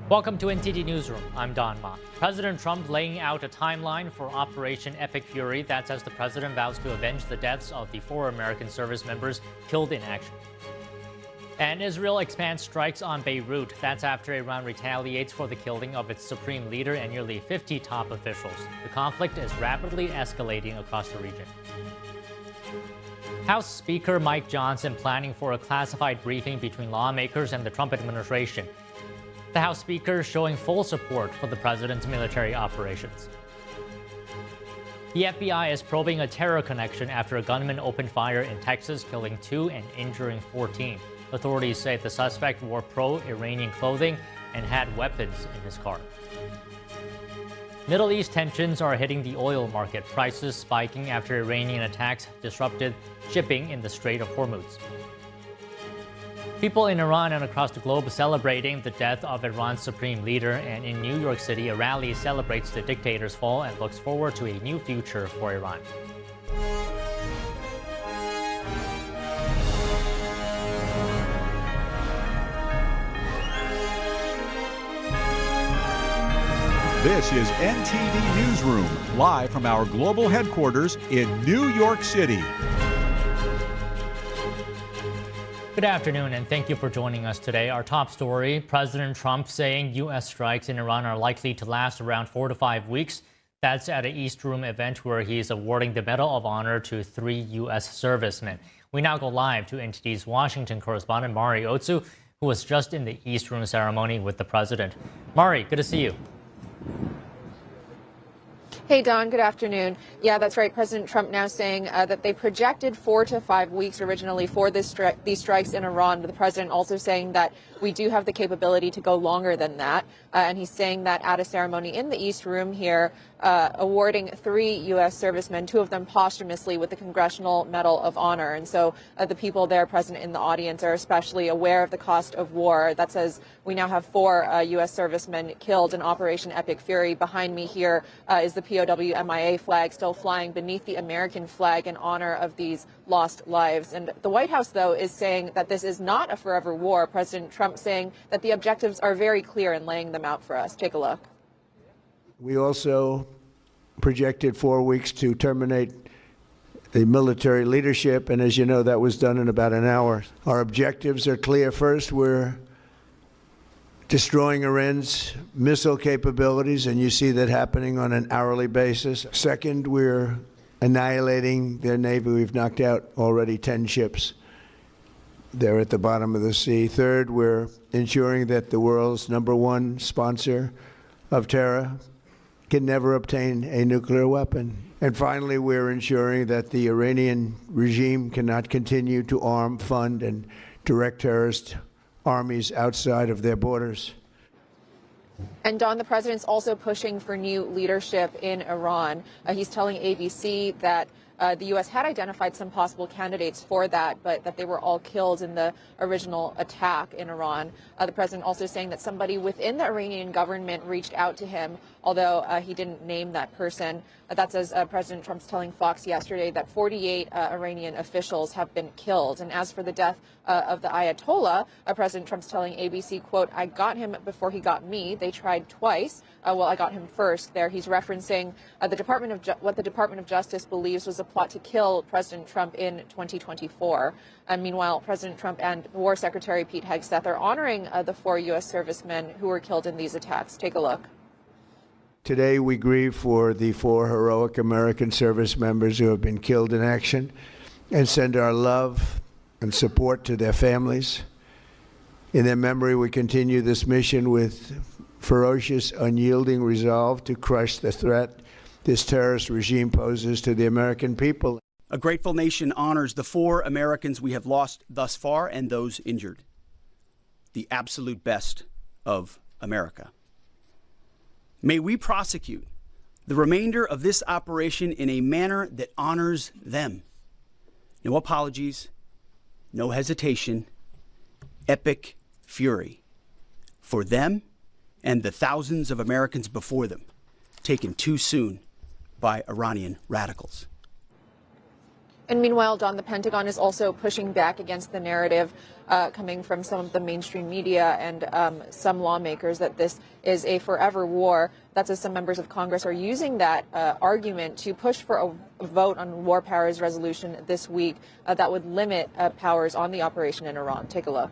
Welcome to NTD Newsroom. I'm Don Ma. President Trump laying out a timeline for Operation Epic Fury. That's as the president vows to avenge the deaths of the 4 American service members killed in action. And Israel expands strikes on Beirut. That's after Iran retaliates for the killing of its supreme leader and nearly 50 top officials. The conflict is rapidly escalating across the region. House Speaker Mike Johnson planning for a classified briefing between lawmakers and the Trump administration. The House Speaker showing full support for the president's military operations. The FBI is probing a terror connection after a gunman opened fire in Texas, killing 2 and injuring 14. Authorities say the suspect wore pro-Iranian clothing and had weapons in his car. Middle East tensions are hitting the oil market, prices spiking after Iranian attacks disrupted shipping in the Strait of Hormuz. People in Iran and across the globe celebrating the death of Iran's supreme leader, and in New York City, a rally celebrates the dictator's fall and looks forward to a new future for Iran. This is NTD Newsroom, live from our global headquarters in New York City. Good afternoon, and thank you for joining us today. Our top story, President Trump saying U.S. strikes in Iran are likely to last around 4 to 5 weeks. That's at an East Room event where he's awarding the Medal of Honor to 3 U.S. servicemen. We now go live to NTD's Washington correspondent, Mari Otsu, who was just in the East Room ceremony with the president. Mari, good to see you. Hey, Don, good afternoon. Yeah, that's right. President Trump now saying that they projected 4 to 5 weeks originally for these strikes in Iran. But the president also saying that we do have the capability to go longer than that. And he's saying that at a ceremony in the East Room here, awarding 3 U.S. servicemen, 2 of them posthumously, with the Congressional Medal of Honor. And so the people there present in the audience are especially aware of the cost of war. That says we now have 4 U.S. servicemen killed in Operation Epic Fury. Behind me here is the POW MIA flag still flying beneath the American flag in honor of these lost lives. And the White House, though, is saying that this is not a forever war. President Trump saying that the objectives are very clear and laying them out for us. Take a look. We also projected 4 weeks to terminate the military leadership, and as you know, that was done in about an hour. Our objectives are clear. First, we're destroying Iran's missile capabilities, and you see that happening on an hourly basis. Second, we're annihilating their Navy. We've knocked out already 10 ships. They're at the bottom of the sea. Third, we're ensuring that the world's #1 sponsor of terror can never obtain a nuclear weapon. And finally, we're ensuring that the Iranian regime cannot continue to arm, fund, and direct terrorist armies outside of their borders. And Don, the president's also pushing for new leadership in Iran. He's telling ABC that the U.S. had identified some possible candidates for that, but that they were all killed in the original attack in Iran. The president also saying that somebody within the Iranian government reached out to him, although he didn't name that person. That's as President Trump's telling Fox yesterday that 48 Iranian officials have been killed. And as for the death of the Ayatollah, President Trump's telling ABC, quote, "I got him before he got me. They tried twice. Well, I got him first." There he's referencing what the Department of Justice believes was a plot to kill President Trump in 2024. And meanwhile, President Trump and War Secretary Pete Hegseth are honoring the 4 U.S. servicemen who were killed in these attacks. Take a look. Today, we grieve for the 4 heroic American service members who have been killed in action and send our love and support to their families. In their memory, we continue this mission with ferocious, unyielding resolve to crush the threat this terrorist regime poses to the American people. A grateful nation honors the 4 Americans we have lost thus far and those injured. The absolute best of America. May we prosecute the remainder of this operation in a manner that honors them. No apologies, no hesitation, epic fury for them and the thousands of Americans before them, taken too soon by Iranian radicals. And meanwhile, Don, the Pentagon is also pushing back against the narrative coming from some of the mainstream media and some lawmakers that this is a forever war. That's as some members of Congress are using that argument to push for a vote on war powers resolution this week that would limit powers on the operation in Iran. Take a look.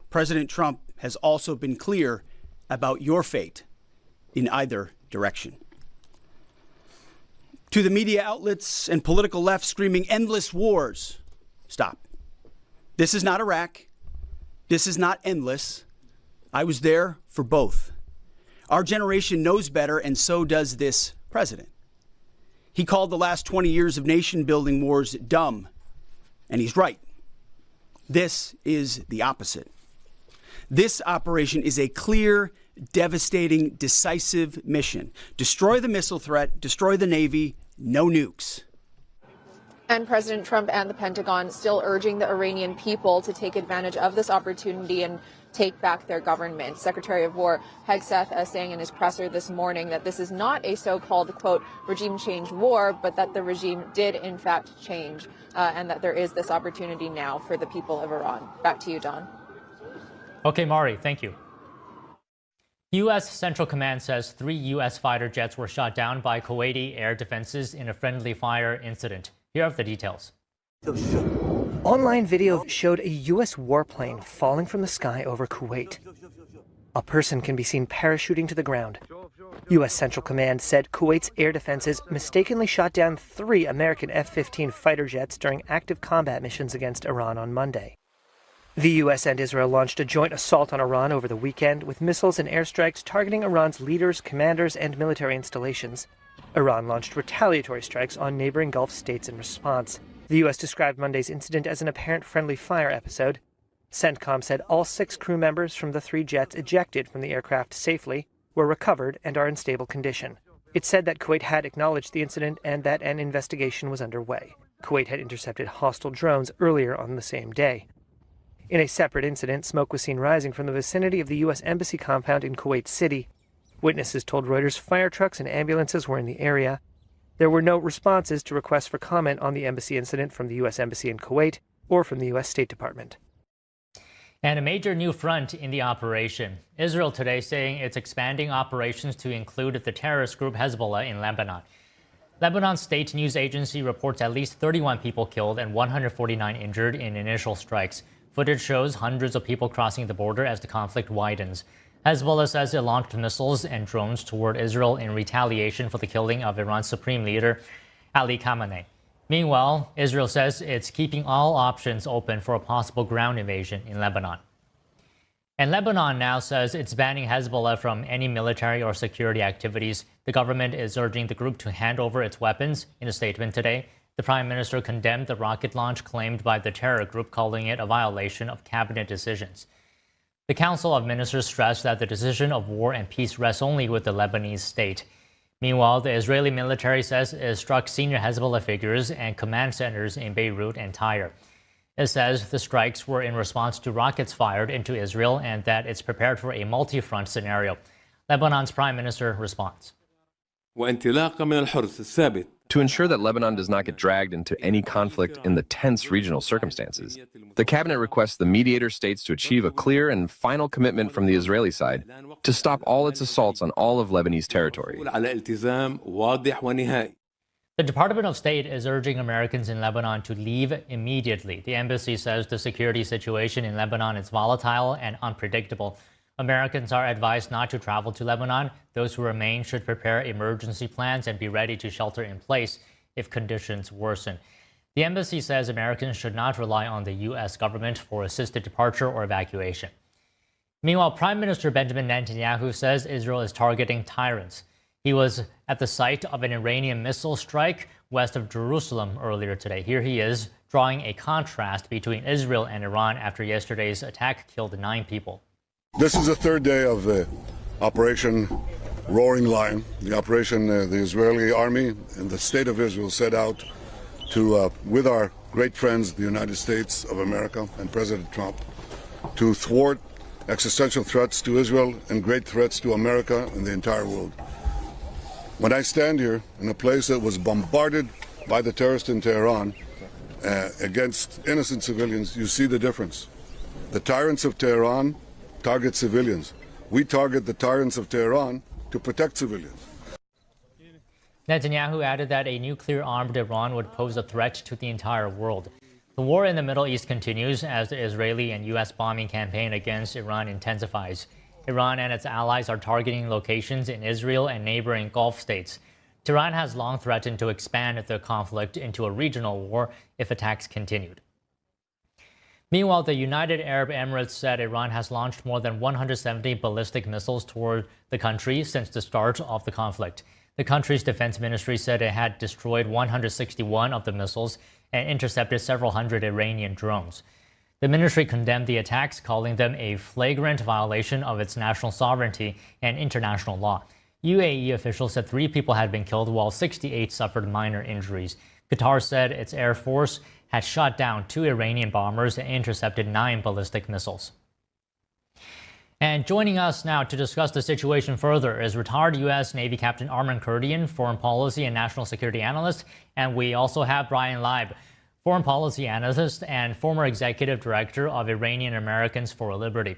President Trump has also been clear about your fate in either direction. To the media outlets and political left screaming endless wars, stop. This is not Iraq. This is not endless. I was there for both. Our generation knows better, and so does this president. He called the last 20 years of nation-building wars dumb, and he's right. This is the opposite. This operation is a clear, devastating, decisive mission. Destroy the missile threat, destroy the Navy, no nukes. And President Trump and the Pentagon still urging the Iranian people to take advantage of this opportunity and take back their government. Secretary of War Hegseth saying in his presser this morning that this is not a so-called, quote, regime change war, but that the regime did in fact change and that there is this opportunity now for the people of Iran. Back to you, Don. Okay, Mari, thank you. U.S. Central Command says 3 U.S. fighter jets were shot down by Kuwaiti air defenses in a friendly fire incident. Here are the details. Online video showed a U.S. warplane falling from the sky over Kuwait. A person can be seen parachuting to the ground. U.S. Central Command said Kuwait's air defenses mistakenly shot down 3 American F-15 fighter jets during active combat missions against Iran on Monday. The U.S. and Israel launched a joint assault on Iran over the weekend with missiles and airstrikes targeting Iran's leaders, commanders, and military installations. Iran launched retaliatory strikes on neighboring Gulf states in response. The U.S. described Monday's incident as an apparent friendly fire episode. CENTCOM said all 6 crew members from the 3 jets ejected from the aircraft safely were recovered and are in stable condition. It said that Kuwait had acknowledged the incident and that an investigation was underway. Kuwait had intercepted hostile drones earlier on the same day. In a separate incident, smoke was seen rising from the vicinity of the U.S. Embassy compound in Kuwait City. Witnesses told Reuters fire trucks and ambulances were in the area. There were no responses to requests for comment on the embassy incident from the U.S. Embassy in Kuwait or from the U.S. State Department. And a major new front in the operation. Israel today saying it's expanding operations to include the terrorist group Hezbollah in Lebanon. Lebanon's state news agency reports at least 31 people killed and 149 injured in initial strikes. Footage shows hundreds of people crossing the border as the conflict widens. Hezbollah says it launched missiles and drones toward Israel in retaliation for the killing of Iran's supreme leader, Ali Khamenei. Meanwhile, Israel says it's keeping all options open for a possible ground invasion in Lebanon. And Lebanon now says it's banning Hezbollah from any military or security activities. The government is urging the group to hand over its weapons. In a statement today, the Prime Minister condemned the rocket launch claimed by the terror group, calling it a violation of cabinet decisions. The Council of Ministers stressed that the decision of war and peace rests only with the Lebanese state. Meanwhile, the Israeli military says it struck senior Hezbollah figures and command centers in Beirut and Tyre. It says the strikes were in response to rockets fired into Israel and that it's prepared for a multi-front scenario. Lebanon's Prime Minister responds. To ensure that Lebanon does not get dragged into any conflict in the tense regional circumstances, the cabinet requests the mediator states to achieve a clear and final commitment from the Israeli side to stop all its assaults on all of Lebanese territory. The Department of State is urging Americans in Lebanon to leave immediately. The embassy says the security situation in Lebanon is volatile and unpredictable. Americans are advised not to travel to Lebanon. Those who remain should prepare emergency plans and be ready to shelter in place if conditions worsen. The embassy says Americans should not rely on the U.S. government for assisted departure or evacuation. Meanwhile, Prime Minister Benjamin Netanyahu says Israel is targeting tyrants. He was at the site of an Iranian missile strike west of Jerusalem earlier today. Here he is, drawing a contrast between Israel and Iran after yesterday's attack killed 9 people. This is the 3rd day of the Operation Roaring Lion, the operation the Israeli army and the state of Israel set out to, with our great friends, the United States of America and President Trump, to thwart existential threats to Israel and great threats to America and the entire world. When I stand here in a place that was bombarded by the terrorists in Tehran against innocent civilians, you see the difference. The tyrants of Tehran target civilians. We target the tyrants of Tehran to protect civilians. Netanyahu added that a nuclear-armed Iran would pose a threat to the entire world. The war in the Middle East continues as the Israeli and U.S. bombing campaign against Iran intensifies. Iran and its allies are targeting locations in Israel and neighboring Gulf states. Tehran has long threatened to expand the conflict into a regional war if attacks continued. Meanwhile, the United Arab Emirates said Iran has launched more than 170 ballistic missiles toward the country since the start of the conflict. The country's defense ministry said it had destroyed 161 of the missiles and intercepted several hundred Iranian drones. The ministry condemned the attacks, calling them a flagrant violation of its national sovereignty and international law. UAE officials said 3 people had been killed while 68 suffered minor injuries. Qatar said its air force had shot down 2 Iranian bombers and intercepted 9 ballistic missiles. And joining us now to discuss the situation further is retired U.S. Navy Captain Armin Kurdian, foreign policy and national security analyst. And we also have Brian Leib, foreign policy analyst and former executive director of Iranian Americans for Liberty.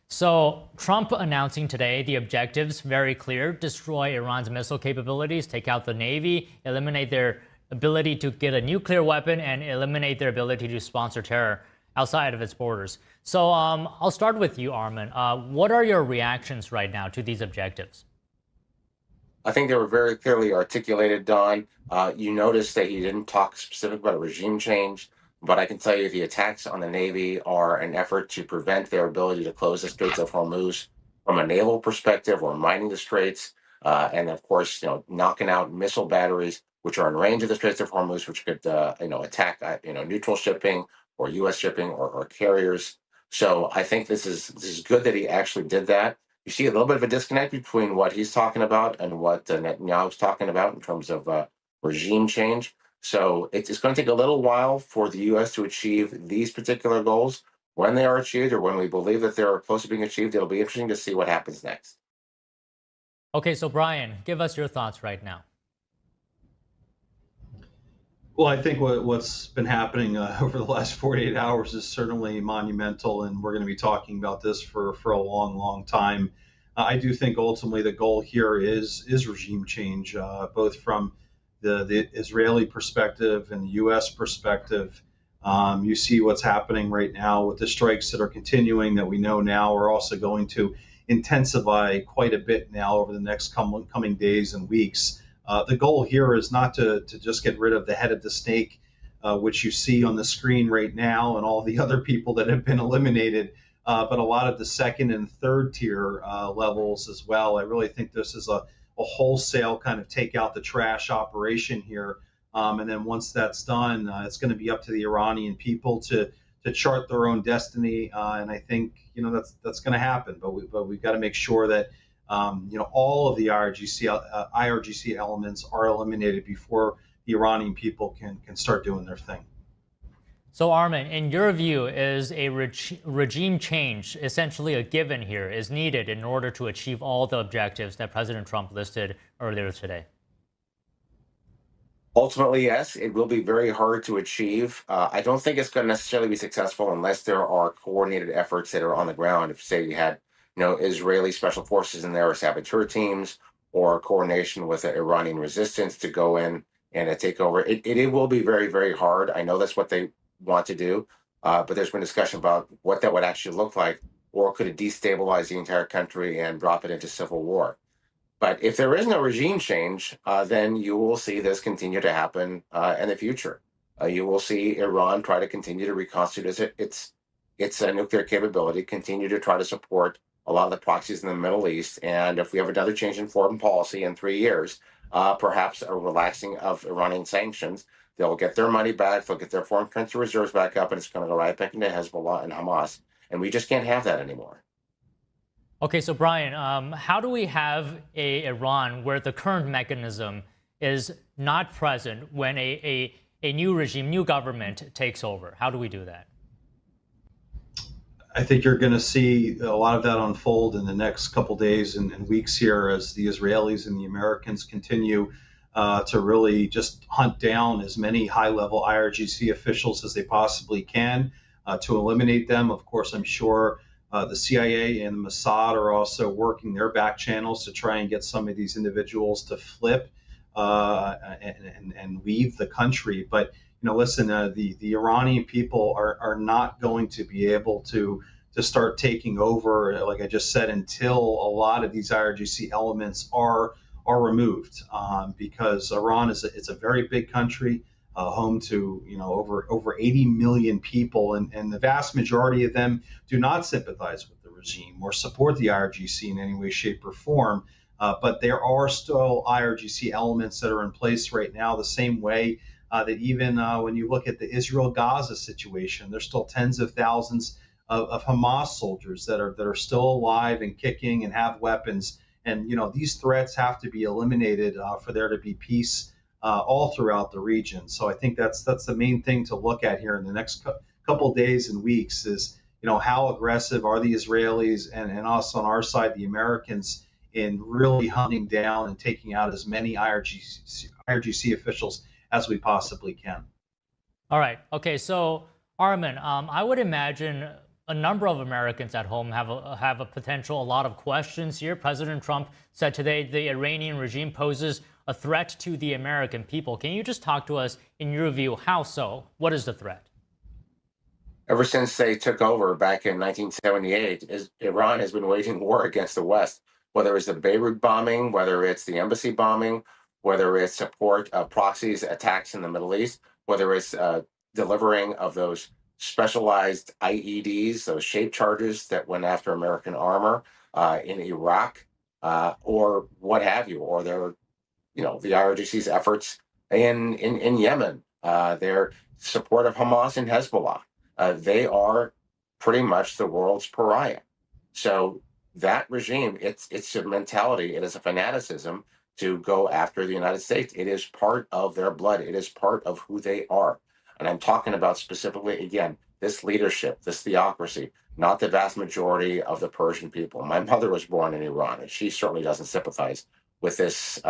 So Trump announcing today the objectives, very clear: destroy Iran's missile capabilities, take out the Navy, eliminate their ability to get a nuclear weapon, and eliminate their ability to sponsor terror outside of its borders. So I'll start with you, Armin. What are your reactions right now to these objectives? I think they were very clearly articulated, Don. You noticed that he didn't talk specifically about a regime change, but I can tell you the attacks on the Navy are an effort to prevent their ability to close the Straits of Hormuz from a naval perspective or mining the Straits, and of course, knocking out missile batteries which are in range of the Straits of Hormuz, which could attack neutral shipping or U.S. shipping or carriers. So I think this is good that he actually did that. You see a little bit of a disconnect between what he's talking about and what Netanyahu's talking about in terms of regime change. So it's going to take a little while for the U.S. to achieve these particular goals. When they are achieved, or when we believe that they're close to being achieved, it'll be interesting to see what happens next. Okay, so Brian, give us your thoughts right now. Well, I think what's been happening over the last 48 hours is certainly monumental, and we're going to be talking about this for a long, long time. I do think ultimately the goal here is regime change, both from the Israeli perspective and the U.S. perspective. You see what's happening right now with the strikes that are continuing, that we know now are also going to intensify quite a bit now over the next coming days and weeks. The goal here is not to just get rid of the head of the snake, which you see on the screen right now, and all the other people that have been eliminated, but a lot of the second and third tier levels as well. I really think this is a wholesale kind of take out the trash operation here. And then once that's done, it's going to be up to the Iranian people to chart their own destiny. And I think, that's going to happen. But we've got to make sure that all of the IRGC elements are eliminated before the Iranian people can start doing their thing. So Armin, in your view, is a regime change essentially a given here, is needed in order to achieve all the objectives that President Trump listed earlier today? Ultimately, yes, it will be very hard to achieve. I don't think it's going to necessarily be successful unless there are coordinated efforts that are on the ground. If, say, you had Israeli special forces in there, or saboteur teams, or coordination with the Iranian resistance to go in and take over. It will be very, very hard. I know that's what they want to do, but there's been discussion about what that would actually look like, or could it destabilize the entire country and drop it into civil war? But if there is no regime change, then you will see this continue to happen in the future. You will see Iran try to continue to reconstitute its nuclear capability, continue to try to support a lot of the proxies in the Middle East. And if we have another change in foreign policy in 3 years, perhaps a relaxing of Iranian sanctions, they'll get their money back, they'll get their foreign currency reserves back up, and it's going to go right back into Hezbollah and Hamas. And we just can't have that anymore. Okay, so Brian, how do we have a Iran where the current mechanism is not present when a new regime, new government takes over? How do we do that? I think you're going to see a lot of that unfold in the next couple days and weeks here as the Israelis and the Americans continue to really just hunt down as many high-level IRGC officials as they possibly can to eliminate them. Of course, I'm sure the CIA and the Mossad are also working their back channels to try and get some of these individuals to flip and leave the country. But listen, the Iranian people are not going to be able to start taking over, like I just said, until a lot of these IRGC elements are removed, because Iran it's a very big country, home to over 80 million people, and the vast majority of them do not sympathize with the regime or support the IRGC in any way, shape, or form. But there are still IRGC elements that are in place right now, the same way that even when you look at the Israel-Gaza situation, there's still tens of thousands of Hamas soldiers that are still alive and kicking and have weapons. And these threats have to be eliminated for there to be peace all throughout the region. So I think that's the main thing to look at here in the next couple of days and weeks is how aggressive are the Israelis and us on our side, the Americans, in really hunting down and taking out as many IRGC officials as we possibly can. All right. Okay. So Armin, I would imagine a number of Americans at home have a potential, a lot of questions here. President Trump said today the Iranian regime poses a threat to the American people. Can you just talk to us, in your view, how so? What is the threat? Ever since they took over back in 1978, Iran has been waging war against the West, whether it's the Beirut bombing, whether it's the embassy bombing, whether it's support of proxies attacks in the Middle East, whether it's delivering of those specialized IEDs, those shape charges that went after American armor in Iraq, or what have you, or their, the IRGC's efforts in Yemen, their support of Hamas and Hezbollah. They are pretty much the world's pariah. So that regime, it's a mentality, it is a fanaticism to go after the United States. It is part of their blood. It is part of who they are. And I'm talking about specifically, again, this leadership, this theocracy, not the vast majority of the Persian people. My mother was born in Iran, and she certainly doesn't sympathize with this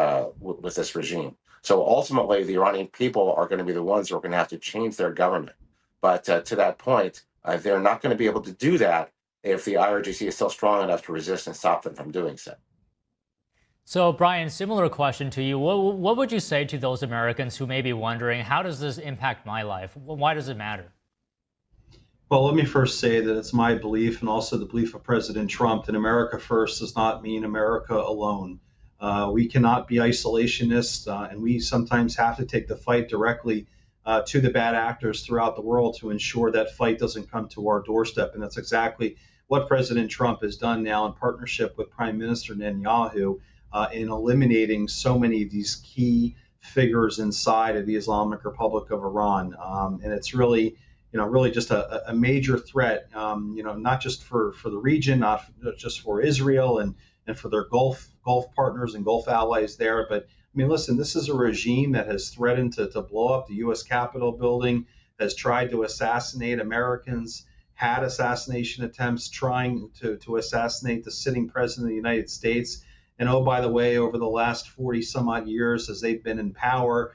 regime. So ultimately, the Iranian people are going to be the ones who are going to have to change their government. But to that point, they're not going to be able to do that if the IRGC is still strong enough to resist and stop them from doing so. So, Brian, similar question to you. What would you say to those Americans who may be wondering, how does this impact my life? Why does it matter? Well, let me first say that it's my belief, and also the belief of President Trump, that America first does not mean America alone. We cannot be isolationists, and we sometimes have to take the fight directly to the bad actors throughout the world to ensure that fight doesn't come to our doorstep. And that's exactly what President Trump has done now in partnership with Prime Minister Netanyahu in eliminating so many of these key figures inside of the Islamic Republic of Iran. And it's really, really just a major threat, not just for the region, not just for Israel and for their Gulf partners and Gulf allies there. But I mean, listen, this is a regime that has threatened to blow up the U.S. Capitol building, has tried to assassinate Americans, had assassination attempts trying to assassinate the sitting president of the United States. And oh, by the way, over the last 40 some odd years, as they've been in power,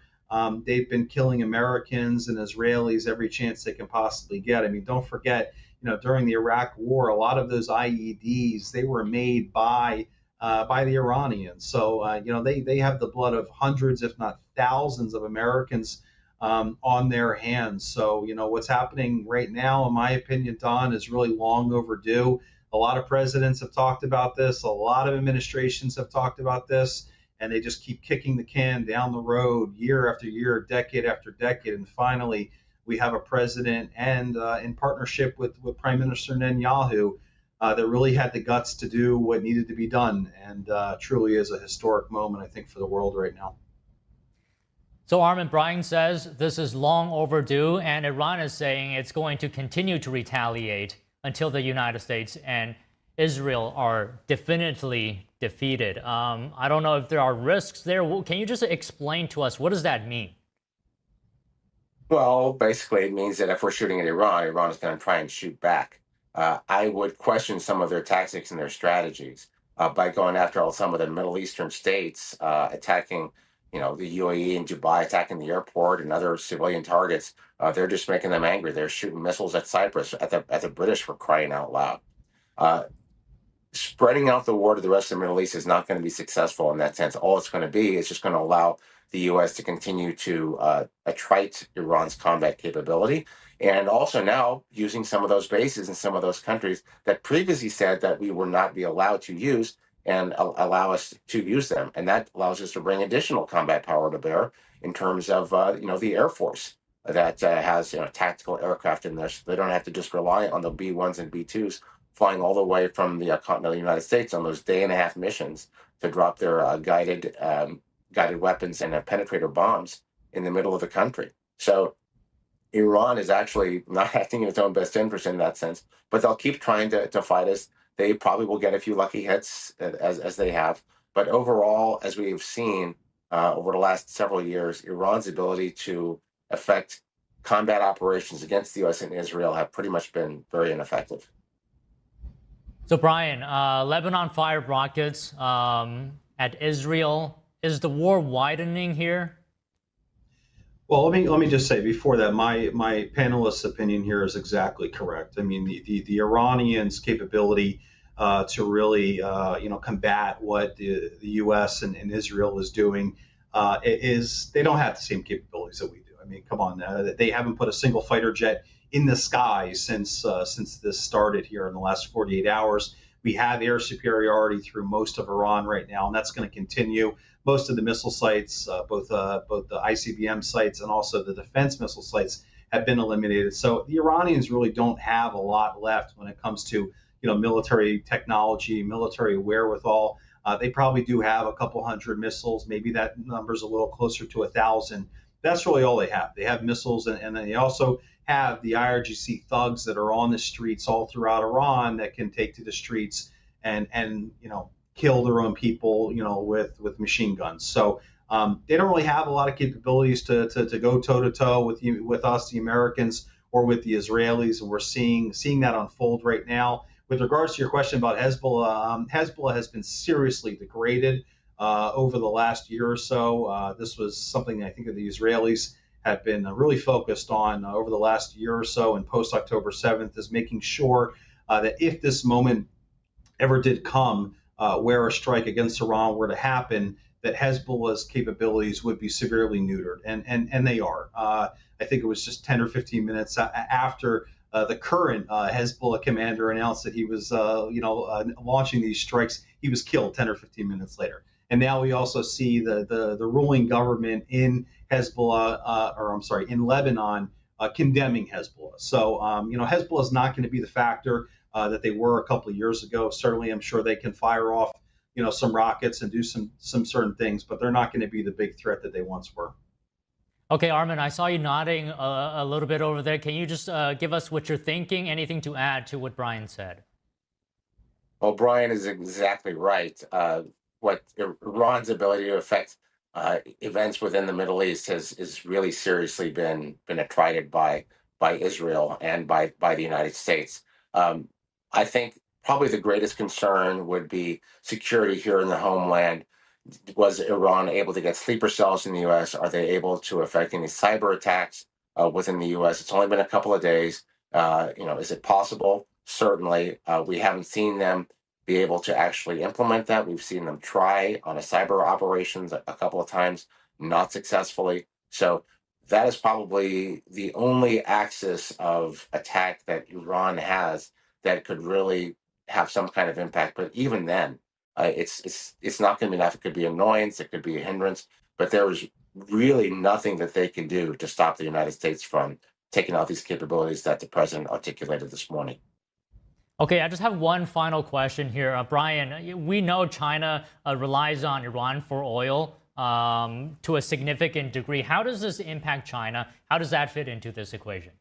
they've been killing Americans and Israelis every chance they can possibly get. I mean, don't forget, during the Iraq War, a lot of those IEDs, they were made by the Iranians. So, they have the blood of hundreds, if not thousands of Americans on their hands. So, what's happening right now, in my opinion, Don, is really long overdue. A lot of presidents have talked about this. A lot of administrations have talked about this, and they just keep kicking the can down the road year after year, decade after decade. And finally, we have a president and in partnership with Prime Minister Netanyahu that really had the guts to do what needed to be done, and truly is a historic moment, I think, for the world right now. So Armin, Brian says this is long overdue, and Iran is saying it's going to continue to retaliate until the United States and Israel are definitively defeated. I don't know if there are risks there. Can you just explain to us, what does that mean? Well, basically, it means that if we're shooting at Iran, Iran is going to try and shoot back. I would question some of their tactics and their strategies by going after some of the Middle Eastern states, attacking the UAE and Dubai attacking the airport and other civilian targets, they're just making them angry. They're shooting missiles at Cyprus, at the British, for crying out loud. Spreading out the war to the rest of the Middle East is not going to be successful in that sense. All it's going to be is just going to allow the U.S. to continue to attrite Iran's combat capability, and also now using some of those bases in some of those countries that previously said that we would not be allowed to use, and allow us to use them. And that allows us to bring additional combat power to bear in terms of the Air Force that has tactical aircraft in there, so they don't have to just rely on the B-1s and B-2s flying all the way from the continental United States on those day-and-a-half missions to drop their guided weapons and penetrator bombs in the middle of the country. So Iran is actually not acting in its own best interest in that sense, but they'll keep trying to fight us. They probably will get a few lucky hits, as they have. But overall, as we've seen over the last several years, Iran's ability to affect combat operations against the U.S. and Israel have pretty much been very ineffective. So, Brian, Lebanon fired rockets at Israel. Is the war widening here? Well, let me just say before that, my panelist's opinion here is exactly correct. I mean, the Iranians' capability to really combat what the U.S. and Israel is doing is they don't have the same capabilities that we do. I mean, come on, they haven't put a single fighter jet in the sky since this started here in the last 48 hours. We have air superiority through most of Iran right now, and that's going to continue. Most of the missile sites, both the ICBM sites and also the defense missile sites, have been eliminated. So the Iranians really don't have a lot left when it comes to military technology, military wherewithal. They probably do have a couple hundred missiles. Maybe that number's a little closer to 1,000. That's really all they have. They have missiles, and then they also have the IRGC thugs that are on the streets all throughout Iran that can take to the streets and kill their own people, with machine guns. So they don't really have a lot of capabilities to go toe to toe with us, the Americans, or with the Israelis, and we're seeing that unfold right now. With regards to your question about Hezbollah, Hezbollah has been seriously degraded over the last year or so. This was something I think that the Israelis have been really focused on over the last year or so, and post-October 7th, is making sure that if this moment ever did come where a strike against Iran were to happen, that Hezbollah's capabilities would be severely neutered, and they are. I think it was just 10 or 15 minutes after the current Hezbollah commander announced that he was, launching these strikes, he was killed 10 or 15 minutes later. And now we also see the ruling government in Hezbollah, in Lebanon, condemning Hezbollah. So, Hezbollah is not going to be the factor that they were a couple of years ago. Certainly, I'm sure they can fire off, some rockets and do some certain things, but they're not going to be the big threat that they once were. Okay, Armin, I saw you nodding a little bit over there. Can you just give us what you're thinking? Anything to add to what Brian said? Well, Brian is exactly right. What Iran's ability to affect events within the Middle East has really seriously been attrited by Israel and by the United States. I think probably the greatest concern would be security here in the homeland. Was Iran able to get sleeper cells in the U.S.? Are they able to affect any cyber attacks within the U.S.? It's only been a couple of days. Is it possible? Certainly. We haven't seen them be able to actually implement that. We've seen them try on a cyber operations a couple of times, not successfully. So that is probably the only axis of attack that Iran has that could really have some kind of impact. But even then, it's not going to be enough. It could be annoyance, it could be a hindrance, but there is really nothing that they can do to stop the United States from taking out these capabilities that the president articulated this morning. Okay, I just have one final question here. Brian, we know China relies on Iran for oil to a significant degree. How does this impact China? How does that fit into this equation?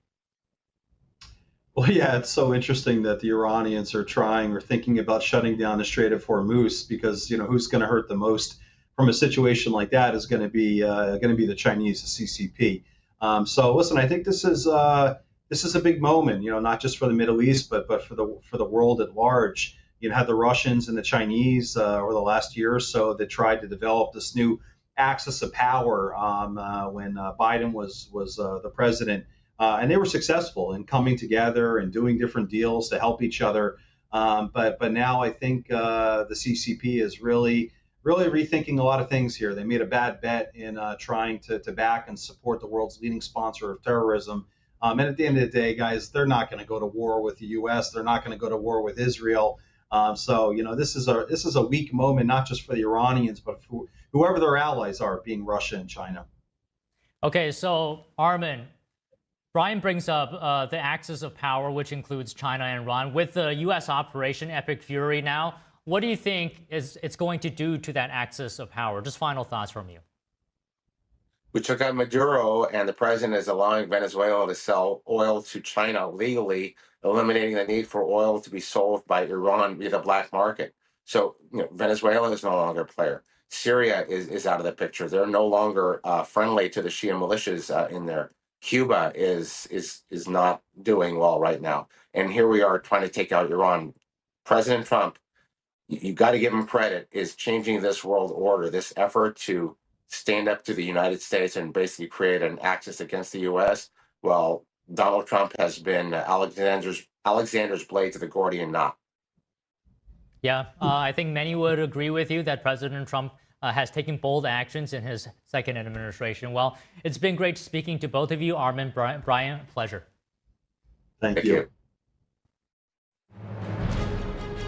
Well, yeah, it's so interesting that the Iranians are trying or thinking about shutting down the Strait of Hormuz, because who's going to hurt the most from a situation like that is going to be the Chinese, the CCP. So listen, I think this is a big moment, not just for the Middle East, but for the world at large. You had the Russians and the Chinese over the last year or so that tried to develop this new axis of power when Biden was the president, and they were successful in coming together and doing different deals to help each other. But now I think the CCP is really rethinking a lot of things here. They made a bad bet in trying to back and support the world's leading sponsor of terrorism. And at the end of the day, guys, they're not going to go to war with the U.S. They're not going to go to war with Israel. So, this is a weak moment, not just for the Iranians, but for whoever their allies are, being Russia and China. Okay, so Armin, Brian brings up the axis of power, which includes China and Iran. With the U.S. Operation Epic Fury now, what do you think it's going to do to that axis of power? Just final thoughts from you. We took out Maduro, and the president is allowing Venezuela to sell oil to China legally, eliminating the need for oil to be sold by Iran via the black market. So Venezuela is no longer a player. Syria is out of the picture. They're no longer friendly to the Shia militias in there. Cuba is not doing well right now. And here we are trying to take out Iran. President Trump, you got to give him credit, is changing this world order, this effort to stand up to the United States and basically create an axis against the U.S. Well, Donald Trump has been Alexander's blade to the Gordian knot. Yeah, I think many would agree with you that President Trump has taken bold actions in his second administration. Well, it's been great speaking to both of you. Armin, Brian, pleasure. Thank you.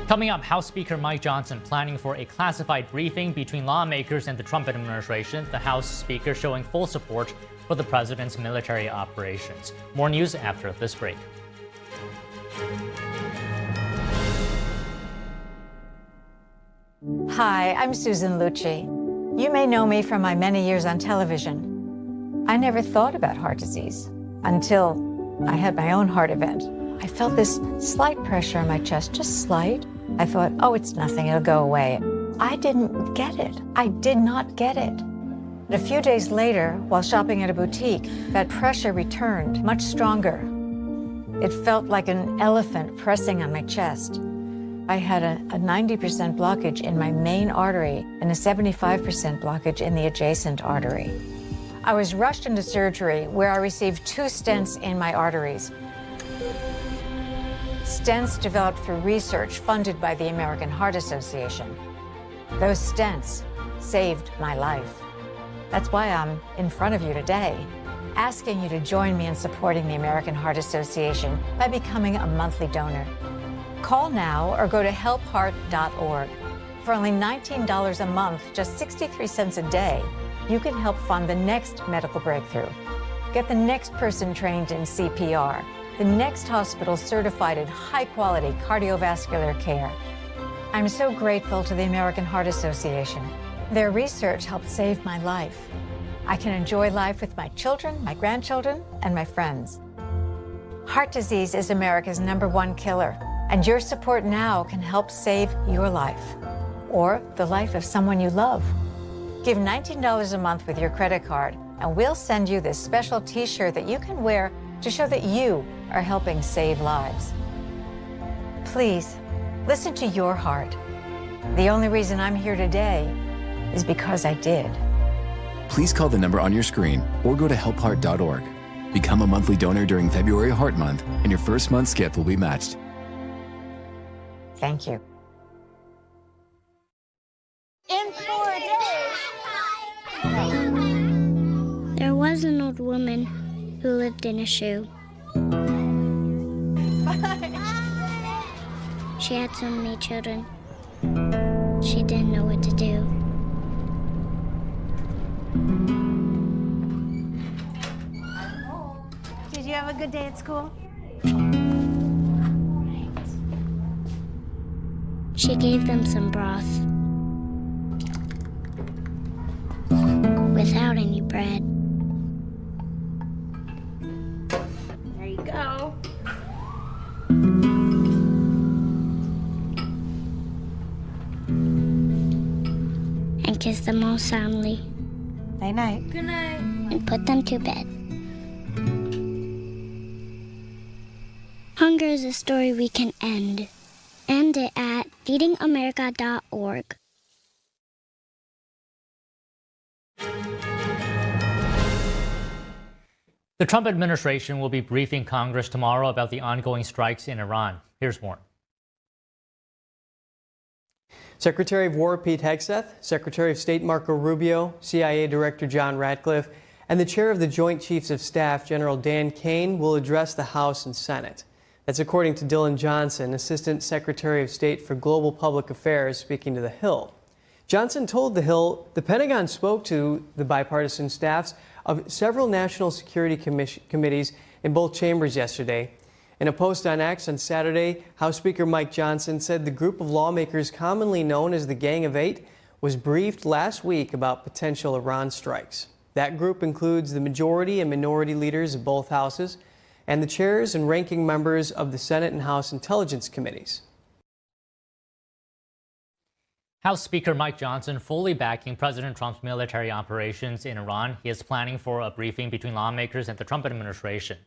Coming up, House Speaker Mike Johnson planning for a classified briefing between lawmakers and the Trump administration. The House Speaker showing full support for the president's military operations. More news after this break. Hi, I'm Susan Lucci. You may know me from my many years on television. I never thought about heart disease until I had my own heart event. I felt this slight pressure on my chest, just slight. I thought, oh, it's nothing, it'll go away. I didn't get it. I did not get it. A few days later, while shopping at a boutique, that pressure returned, much stronger. It felt like an elephant pressing on my chest. I had a 90% blockage in my main artery and a 75% blockage in the adjacent artery. I was rushed into surgery where I received 2 stents in my arteries. Stents developed through research funded by the American Heart Association. Those stents saved my life. That's why I'm in front of you today, asking you to join me in supporting the American Heart Association by becoming a monthly donor. Call now or go to helpheart.org. For only $19 a month, just 63 cents a day, you can help fund the next medical breakthrough. Get the next person trained in CPR, the next hospital certified in high-quality cardiovascular care. I'm so grateful to the American Heart Association. Their research helped save my life. I can enjoy life with my children, my grandchildren, and my friends. Heart disease is America's #1 killer, and your support now can help save your life or the life of someone you love. Give $19 a month with your credit card, and we'll send you this special t-shirt that you can wear to show that you are helping save lives. Please, listen to your heart. The only reason I'm here today is because I did. Please call the number on your screen or go to helpheart.org. Become a monthly donor during February Heart Month, and your first month's gift will be matched. Thank you. In 4 days. There was an old woman who lived in a shoe. She had so many children. She didn't know what to do. Did you have a good day at school? She gave them some broth without any bread. There you go. And kissed them all soundly. Night-night. Good night. And put them to bed. Hunger is a story we can end. End it at feedingamerica.org. The Trump administration will be briefing Congress tomorrow about the ongoing strikes in Iran. Here's more. Secretary of War Pete Hegseth, Secretary of State Marco Rubio, CIA Director John Ratcliffe, and the Chair of the Joint Chiefs of Staff, General Dan Kane, will address the House and Senate. That's according to Dylan Johnson, Assistant Secretary of State for Global Public Affairs, speaking to The Hill. Johnson told The Hill the Pentagon spoke to the bipartisan staffs of several national security committees in both chambers yesterday. In a post on X on Saturday, House Speaker Mike Johnson said the group of lawmakers commonly known as the Gang of Eight was briefed last week about potential Iran strikes. That group includes the majority and minority leaders of both houses and the chairs and ranking members of the Senate and House Intelligence Committees. House Speaker Mike Johnson fully backing President Trump's military operations in Iran. He is planning for a briefing between lawmakers and the Trump administration.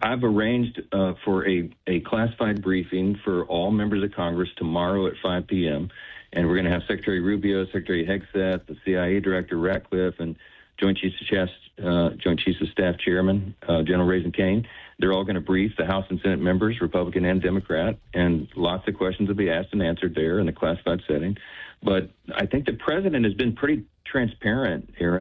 I've arranged for a classified briefing for all members of Congress tomorrow at 5 p.m. And we're going to have Secretary Rubio, Secretary Hegseth, the CIA Director Ratcliffe, and Joint Chiefs of Staff Chairman General Raisin Kane. They're all going to brief the House and Senate members, Republican and Democrat, and lots of questions will be asked and answered there in the classified setting. But I think the president has been pretty transparent here.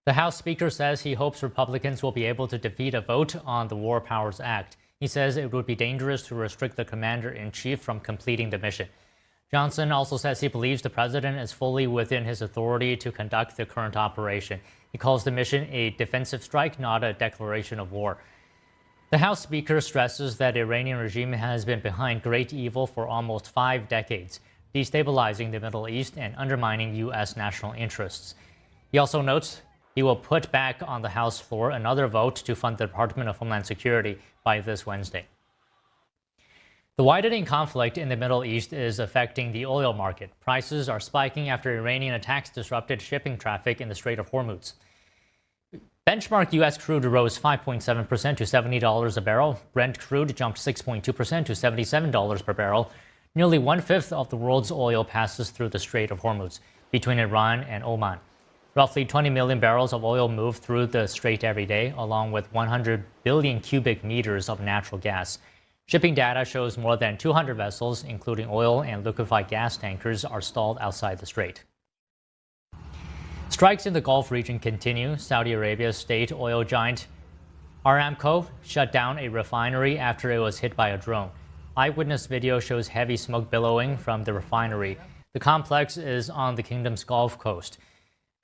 The House Speaker says he hopes Republicans will be able to defeat a vote on the War Powers Act. He says it would be dangerous to restrict the commander-in-chief from completing the mission. Johnson also says he believes the president is fully within his authority to conduct the current operation. He calls the mission a defensive strike, not a declaration of war. The House Speaker stresses that the Iranian regime has been behind great evil for almost 5 decades, destabilizing the Middle East and undermining U.S. national interests. He also notes he will put back on the House floor another vote to fund the Department of Homeland Security by this Wednesday. The widening conflict in the Middle East is affecting the oil market. Prices are spiking after Iranian attacks disrupted shipping traffic in the Strait of Hormuz. Benchmark U.S. crude rose 5.7% to $70 a barrel. Brent crude jumped 6.2% to $77 per barrel. Nearly 1/5 of the world's oil passes through the Strait of Hormuz between Iran and Oman. Roughly 20 million barrels of oil move through the strait every day, along with 100 billion cubic meters of natural gas. Shipping data shows more than 200 vessels, including oil and liquefied gas tankers, are stalled outside the strait. Strikes in the Gulf region continue. Saudi Arabia's state oil giant Aramco shut down a refinery after it was hit by a drone. Eyewitness video shows heavy smoke billowing from the refinery. The complex is on the kingdom's Gulf Coast.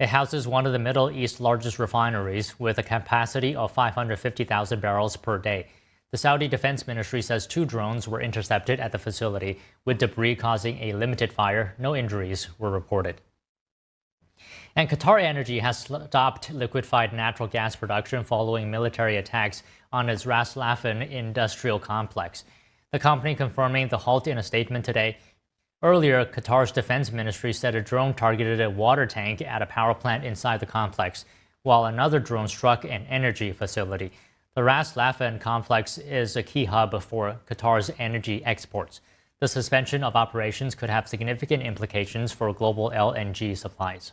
It houses one of the Middle East's largest refineries with a capacity of 550,000 barrels per day. The Saudi Defense Ministry says 2 drones were intercepted at the facility, with debris causing a limited fire. No injuries were reported. And Qatar Energy has stopped liquefied natural gas production following military attacks on its Ras Laffan industrial complex. The company confirming the halt in a statement today. Earlier, Qatar's defense ministry said a drone targeted a water tank at a power plant inside the complex, while another drone struck an energy facility. The Ras Laffan complex is a key hub for Qatar's energy exports. The suspension of operations could have significant implications for global LNG supplies.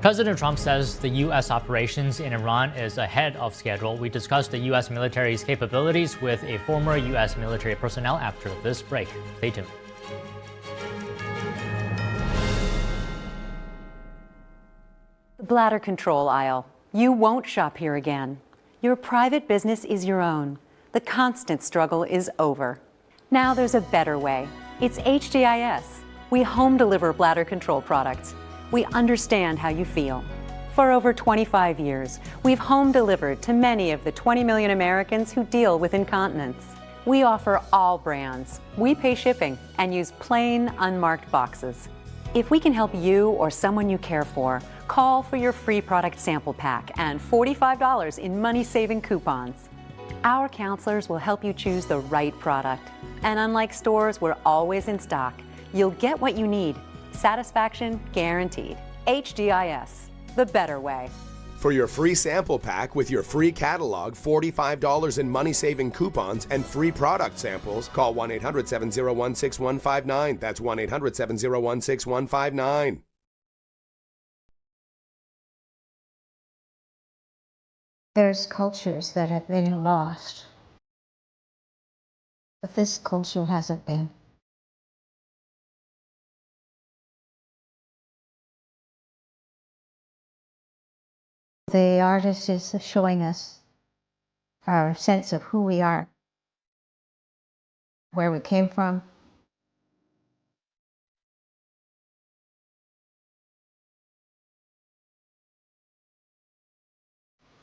President Trump says the U.S. operations in Iran is ahead of schedule. We discussed the U.S. military's capabilities with a former U.S. military personnel after this break. Stay tuned. The bladder control aisle. You won't shop here again. Your private business is your own. The constant struggle is over. Now there's a better way. It's HDIS. We home deliver bladder control products. We understand how you feel. For over 25 years, we've home delivered to many of the 20 million Americans who deal with incontinence. We offer all brands. We pay shipping and use plain, unmarked boxes. If we can help you or someone you care for, call for your free product sample pack and $45 in money-saving coupons. Our counselors will help you choose the right product. And unlike stores, we're always in stock. You'll get what you need. Satisfaction guaranteed. HDIS, the better way. For your free sample pack with your free catalog, $45 in money-saving coupons, and free product samples, call 1-800-701-6159. That's 1-800-701-6159. There's cultures that have been lost, but this culture hasn't been. The artist is showing us our sense of who we are, where we came from.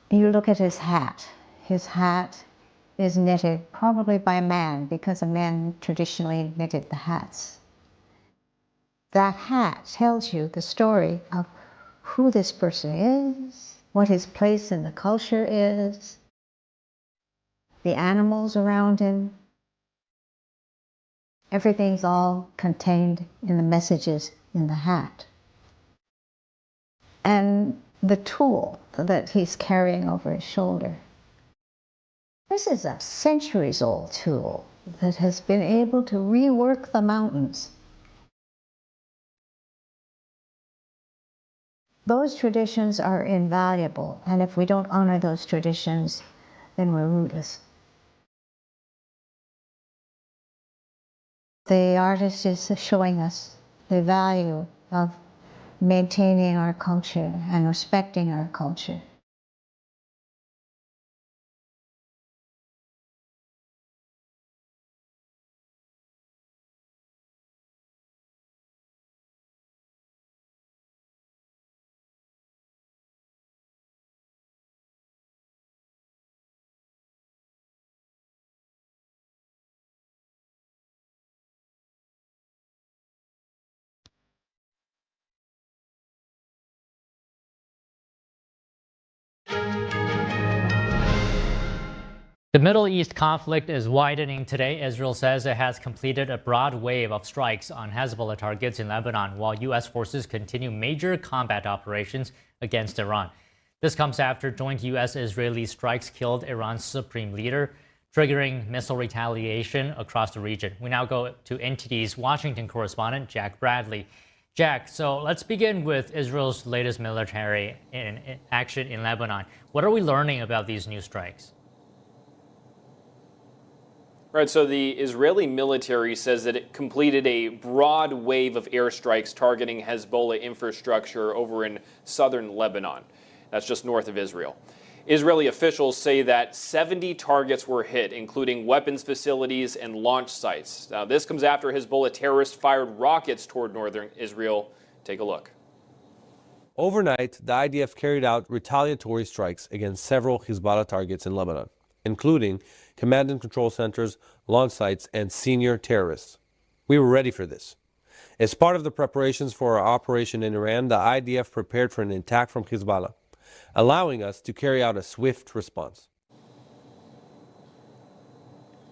You look at his hat. His hat is knitted probably by a man, because a man traditionally knitted the hats. That hat tells you the story of who this person is, what his place in the culture is, the animals around him. Everything's all contained in the messages in the hat. And the tool that he's carrying over his shoulder. This is a centuries-old tool that has been able to rework the mountains. Those traditions are invaluable, and if we don't honor those traditions, then we're rootless. The artist is showing us the value of maintaining our culture and respecting our culture. The Middle East conflict is widening today. Israel says it has completed a broad wave of strikes on Hezbollah targets in Lebanon, while U.S. forces continue major combat operations against Iran. This comes after joint U.S.-Israeli strikes killed Iran's supreme leader, triggering missile retaliation across the region. We now go to NTD's Washington correspondent, Jack Bradley. Jack, so let's begin with Israel's latest military action in Lebanon. What are we learning about these new strikes? Right, so the Israeli military says that it completed a broad wave of airstrikes targeting Hezbollah infrastructure over in southern Lebanon. That's just north of Israel. Israeli officials say that 70 targets were hit, including weapons facilities and launch sites. Now, this comes after Hezbollah terrorists fired rockets toward northern Israel. Take a look. Overnight, the IDF carried out retaliatory strikes against several Hezbollah targets in Lebanon, including command and control centers, launch sites, and senior terrorists. We were ready for this. As part of the preparations for our operation in Iran, the IDF prepared for an attack from Hezbollah, allowing us to carry out a swift response.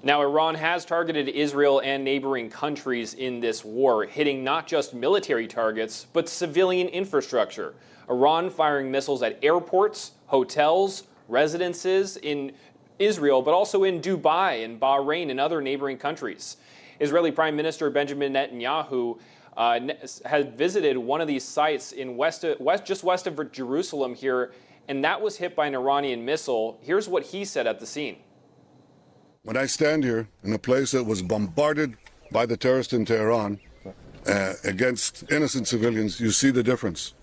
Now, Iran has targeted Israel and neighboring countries in this war, hitting not just military targets, but civilian infrastructure. Iran firing missiles at airports, hotels, residences in Israel, but also in Dubai and Bahrain and other neighboring countries. Israeli Prime Minister Benjamin Netanyahu has visited one of these sites in just west of Jerusalem here, and that was hit by an Iranian missile. Here's what he said at the scene. When I stand here in a place that was bombarded by the terrorists in Tehran against innocent civilians, you see the difference.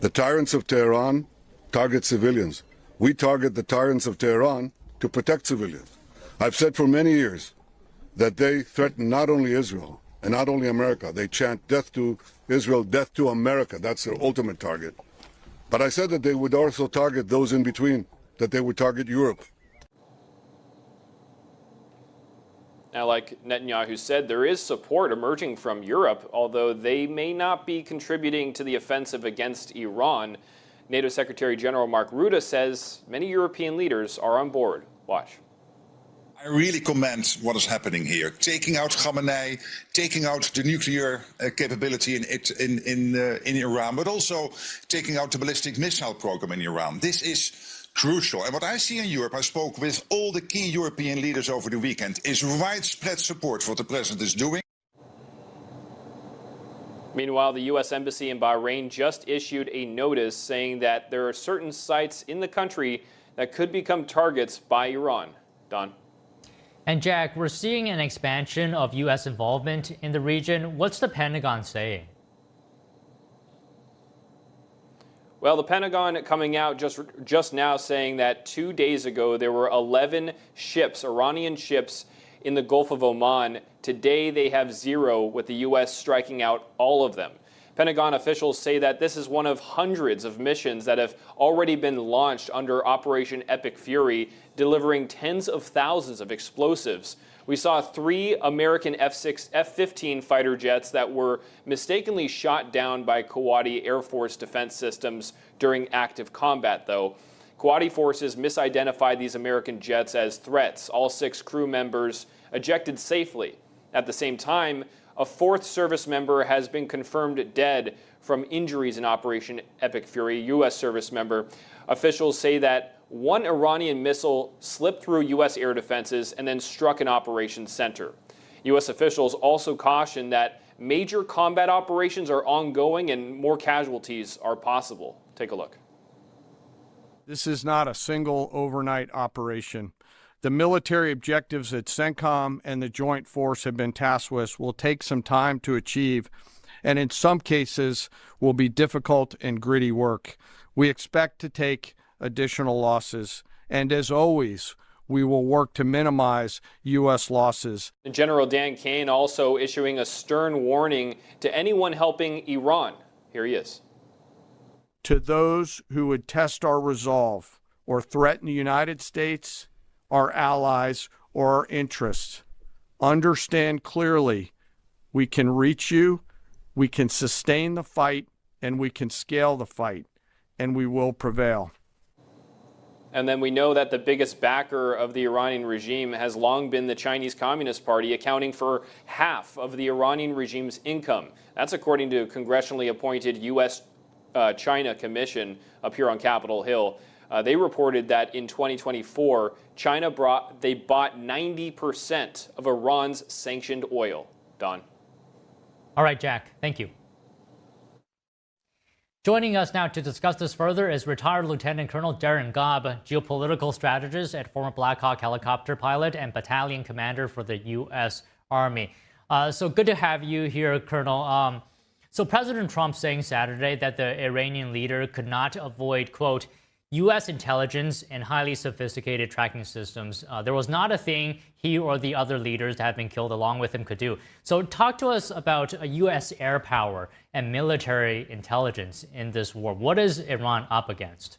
The tyrants of Tehran target civilians. We target the tyrants of Tehran to protect civilians. I've said for many years that they threaten not only Israel and not only America. They chant death to Israel, death to America. That's their ultimate target. But I said that they would also target those in between, that they would target Europe. Now, like Netanyahu said, there is support emerging from Europe, although they may not be contributing to the offensive against Iran. NATO Secretary General Mark Rutte says many European leaders are on board. Watch. I really commend what is happening here. Taking out Khamenei, taking out the nuclear capability in Iran, but also taking out the ballistic missile program in Iran. This is crucial. And what I see in Europe, I spoke with all the key European leaders over the weekend, is widespread support for what the president is doing. Meanwhile, the U.S. Embassy in Bahrain just issued a notice saying that there are certain sites in the country that could become targets by Iran. Don. And Jack, we're seeing an expansion of U.S. involvement in the region. What's the Pentagon saying? Well, the Pentagon coming out just now saying that 2 days ago there were 11 ships, Iranian ships, in the Gulf of Oman. Today they have 0, with the U.S. striking out all of them. Pentagon officials say that this is one of hundreds of missions that have already been launched under Operation Epic Fury, delivering tens of thousands of explosives. We saw 3 American F-15 fighter jets that were mistakenly shot down by Kuwaiti Air Force defense systems during active combat, though. Kuwaiti forces misidentified these American jets as threats. All 6 crew members ejected safely. At the same time, a 4th service member has been confirmed dead from injuries in Operation Epic Fury, U.S. service member. Officials say that 1 Iranian missile slipped through U.S. air defenses and then struck an operations center. U.S. officials also caution that major combat operations are ongoing and more casualties are possible. Take a look. This is not a single overnight operation. The military objectives that CENTCOM and the Joint Force have been tasked with will take some time to achieve, and in some cases will be difficult and gritty work. We expect to take additional losses, and as always, we will work to minimize U.S. losses. General Dan Kane also issuing a stern warning to anyone helping Iran. Here he is. To those who would test our resolve or threaten the United States, our allies, or our interests, understand clearly we can reach you, we can sustain the fight, and we can scale the fight, and we will prevail. And then we know that the biggest backer of the Iranian regime has long been the Chinese Communist Party, accounting for half of the Iranian regime's income. That's according to a congressionally appointed U.S.-China commission up here on Capitol Hill. They reported that in 2024, China bought 90% of Iran's sanctioned oil. Don. All right, Jack. Thank you. Joining us now to discuss this further is retired Lieutenant Colonel Darren Gobb, geopolitical strategist at former Black Hawk helicopter pilot and battalion commander for the U.S. Army. So good to have you here, Colonel. So President Trump saying Saturday that the Iranian leader could not avoid, quote, U.S. intelligence and highly sophisticated tracking systems. There was not a thing he or the other leaders that have been killed along with him could do. So talk to us about U.S. air power and military intelligence in this war. What is Iran up against?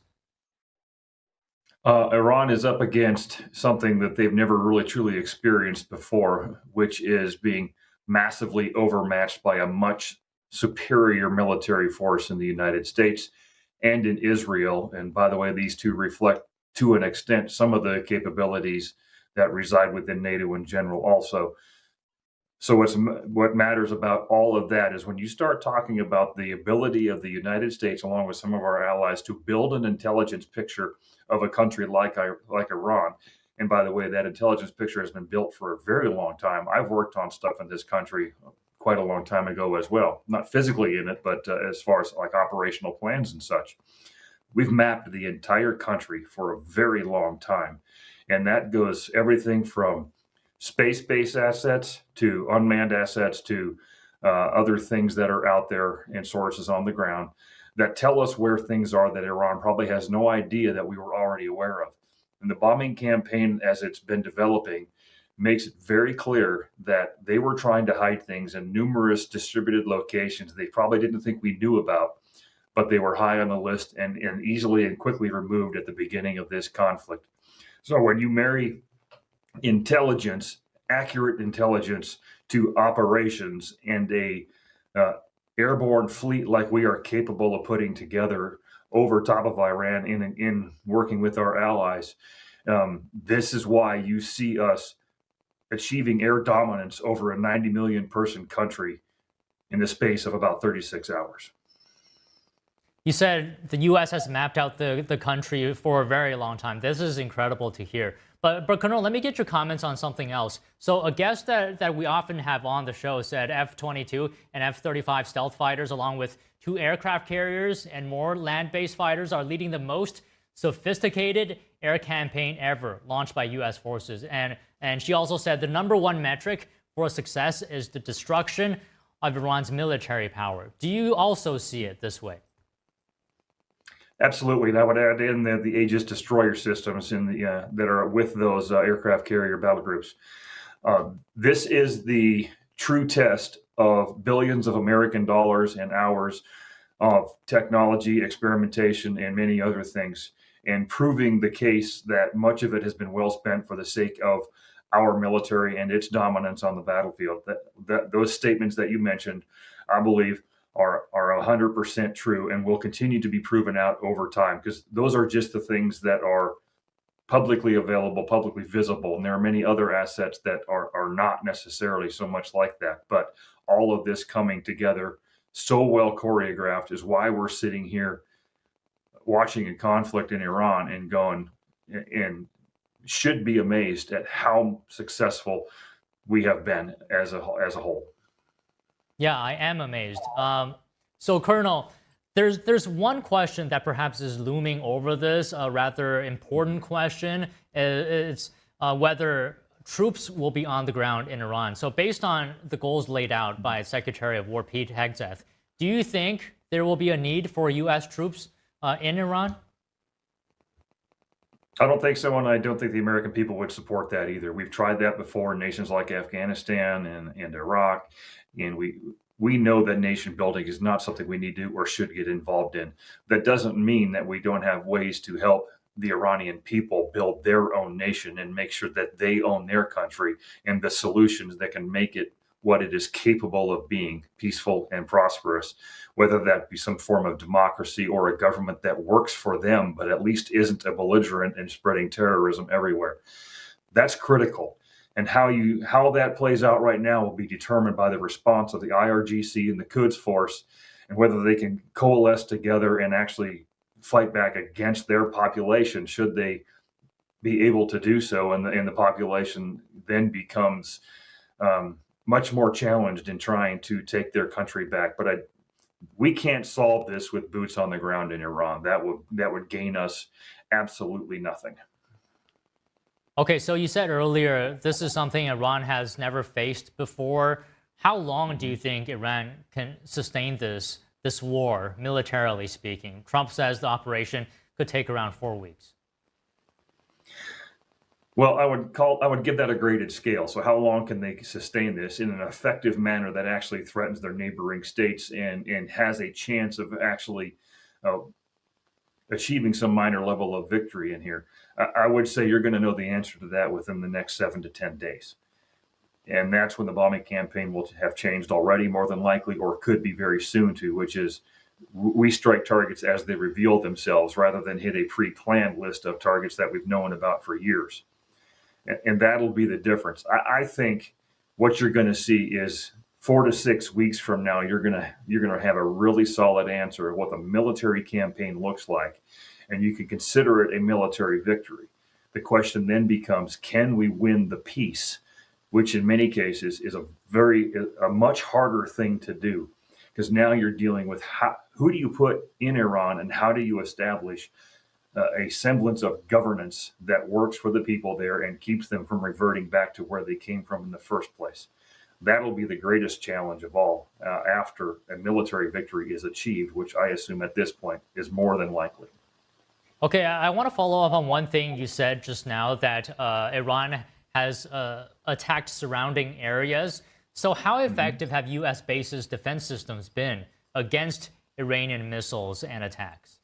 Iran is up against something that they've never really truly experienced before, which is being massively overmatched by a much superior military force in the United States and in Israel. And by the way, these two reflect to an extent some of the capabilities that reside within NATO in general also. So what matters about all of that is when you start talking about the ability of the United States, along with some of our allies, to build an intelligence picture of a country like Iran. And by the way, that intelligence picture has been built for a very long time. I've worked on stuff in this country quite a long time ago as well, not physically in it, but as far as like operational plans and such. We've mapped the entire country for a very long time. And that goes everything from space-based assets to unmanned assets to other things that are out there and sources on the ground that tell us where things are that Iran probably has no idea that we were already aware of. And the bombing campaign, as it's been developing, makes it very clear that they were trying to hide things in numerous distributed locations they probably didn't think we knew about, but they were high on the list and easily and quickly removed at the beginning of this conflict. So when you marry intelligence, accurate intelligence, to operations and a airborne fleet like we are capable of putting together over top of Iran in working with our allies, this is why you see us achieving air dominance over a 90 million person country in the space of about 36 hours. You said the U.S. has mapped out the country for a very long time. This is incredible to hear. But Colonel, let me get your comments on something else. So a guest that we often have on the show said F-22 and F-35 stealth fighters, along with 2 aircraft carriers and more land-based fighters, are leading the most sophisticated air campaign ever launched by U.S. forces. And she also said the number one metric for success is the destruction of Iran's military power. Do you also see it this way? Absolutely, and I would add in the Aegis destroyer systems in the that are with those aircraft carrier battle groups. This is the true test of billions of American dollars and hours of technology, experimentation, and many other things, and proving the case that much of it has been well spent for the sake of our military and its dominance on the battlefield. Those statements that you mentioned, I believe, are 100% true and will continue to be proven out over time, because those are just the things that are publicly available, publicly visible. And there are many other assets that are not necessarily so much like that. But all of this coming together so well choreographed is why we're sitting here watching a conflict in Iran and going and should be amazed at how successful we have been as a whole. Yeah, I am amazed. So, Colonel, there's one question that perhaps is looming over this, a rather important question. It's whether troops will be on the ground in Iran. So based on the goals laid out by Secretary of War Pete Hegseth, do you think there will be a need for U.S. troops in Iran? I don't think so, and I don't think the American people would support that either. We've tried that before in nations like Afghanistan and Iraq, and we know that nation building is not something we need to or should get involved in. That doesn't mean that we don't have ways to help the Iranian people build their own nation and make sure that they own their country and the solutions that can make it what it is capable of being, peaceful and prosperous, whether that be some form of democracy or a government that works for them, but at least isn't a belligerent and spreading terrorism everywhere. That's critical. And how that plays out right now will be determined by the response of the IRGC and the Quds Force, and whether they can coalesce together and actually fight back against their population, should they be able to do so. And the population then becomes much more challenged in trying to take their country back. But we can't solve this with boots on the ground in Iran. That would gain us absolutely nothing. Okay, so you said earlier this is something Iran has never faced before. How long do you think Iran can sustain this war, militarily speaking? Trump says the operation could take around 4 weeks. Well, I would give that a graded scale. So how long can they sustain this in an effective manner that actually threatens their neighboring states and has a chance of actually achieving some minor level of victory in here? I would say you're going to know the answer to that within the next 7 to 10 days. And that's when the bombing campaign will have changed already, more than likely, or could be very soon to, which is we strike targets as they reveal themselves rather than hit a pre-planned list of targets that we've known about for years. And that'll be the difference. I think what you're going to see is 4 to 6 weeks from now, you're going to have a really solid answer of what the military campaign looks like, and you can consider it a military victory. The question then becomes, can we win the peace, which in many cases is a much harder thing to do, because now you're dealing with who do you put in Iran and how do you establish a semblance of governance that works for the people there and keeps them from reverting back to where they came from in the first place. That'll be the greatest challenge of all after a military victory is achieved, which I assume at this point is more than likely. Okay, I want to follow up on one thing you said just now, that Iran has attacked surrounding areas. So how effective have U.S. bases' defense systems been against Iranian missiles and attacks?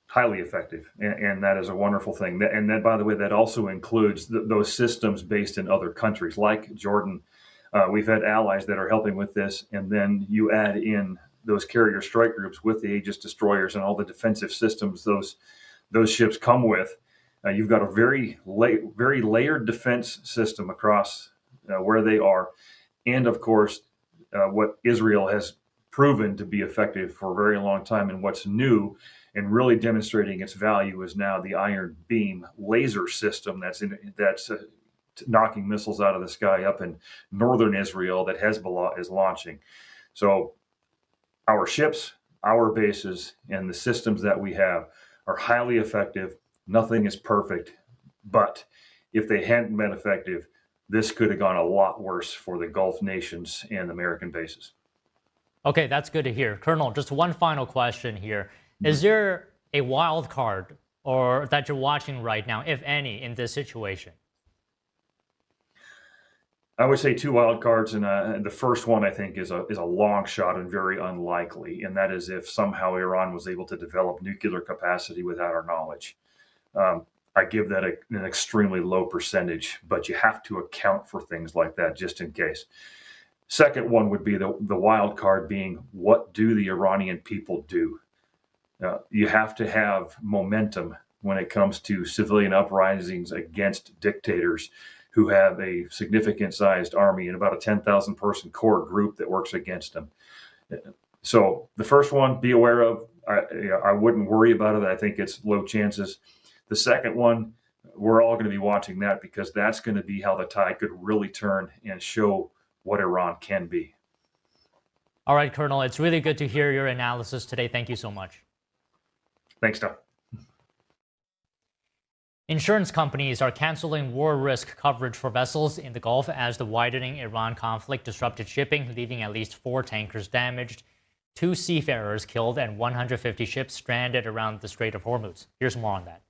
Highly effective, and that is a wonderful thing. And that, by the way, that also includes those systems based in other countries like Jordan. We've had allies that are helping with this, and then you add in those carrier strike groups with the Aegis destroyers and all the defensive systems those ships come with. You've got a very layered defense system across where they are, and of course, what Israel has proven to be effective for a very long time, and what's new and really demonstrating its value is now the Iron Beam laser system that's knocking missiles out of the sky up in northern Israel that Hezbollah is launching. So our ships, our bases, and the systems that we have are highly effective. Nothing is perfect, but if they hadn't been effective, this could have gone a lot worse for the Gulf nations and American bases. Okay, that's good to hear. Colonel, just one final question here. Is there a wild card or that you're watching right now, if any, in this situation? I would say two wild cards, and the first one I think is a long shot and very unlikely, and that is if somehow Iran was able to develop nuclear capacity without our knowledge. I give that an extremely low percentage, but you have to account for things like that just in case. Second one would be the wild card being, what do the Iranian people do? You have to have momentum when it comes to civilian uprisings against dictators who have a significant sized army and about a 10,000 person core group that works against them. So the first one, be aware of. I wouldn't worry about it. I think it's low chances. The second one, we're all going to be watching that because that's going to be how the tide could really turn and show what Iran can be. All right, Colonel, it's really good to hear your analysis today. Thank you so much. Thanks, Tom. Insurance companies are canceling war risk coverage for vessels in the Gulf as the widening Iran conflict disrupted shipping, leaving at least 4 tankers damaged, 2 seafarers killed, and 150 ships stranded around the Strait of Hormuz. Here's more on that.